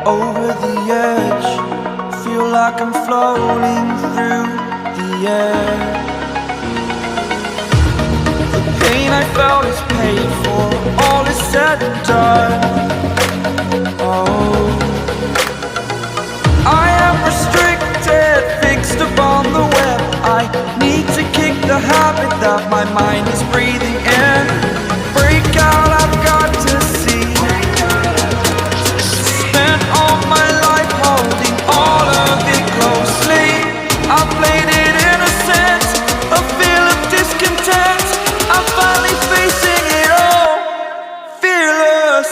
over the edge. Feel like I'm floating through the air. The pain I felt is paid for, all is said and done. Oh, I am restricted, fixed upon the web. I need to kick the habit that my mind is breathing in. Break out, I've got to see. Spent all my life holding all of it closely. I played it innocent, a feel of discontent. I'm finally facing it all, fearless.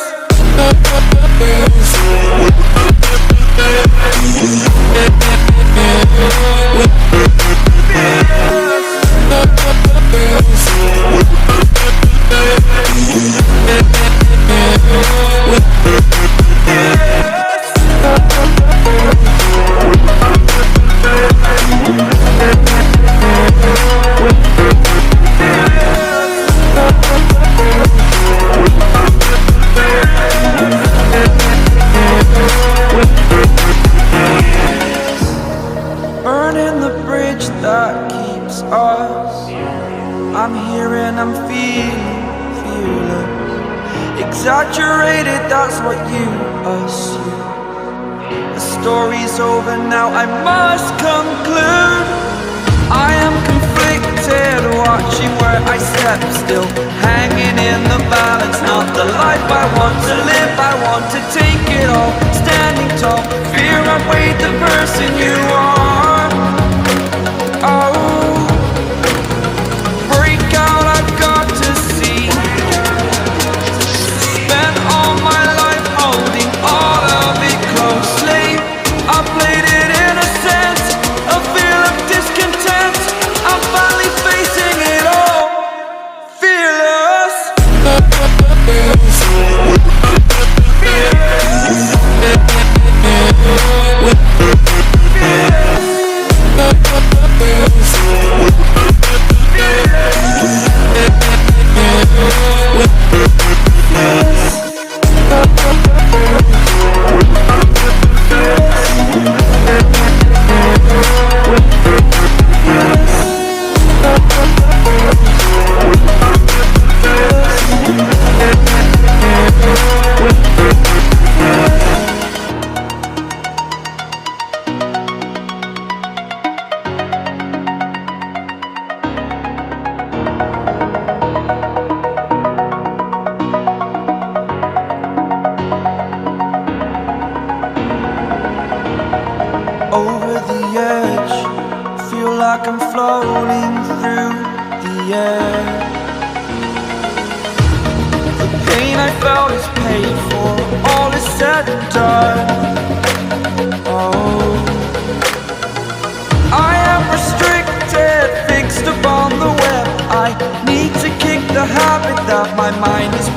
Burning the bridge that keeps us. I'm here and I'm feeling fearless. Exaggerated, that's what you assume. The story's over now, I must conclude. I am conflicted, watching where I step still, hanging in the balance. Not the life I want to live, I want to take it all. Standing tall, fear outweighed the person you are. Oh, break out, I've got to see. Spent all my life holding all of it closely. I played it innocent, a feel of discontent. I'm finally facing it all, fearless. Over the edge, feel like I'm floating through the air. The pain I felt is paid for, all is said and done. Oh, I am restricted, fixed upon the web. I need to kick the habit that my mind is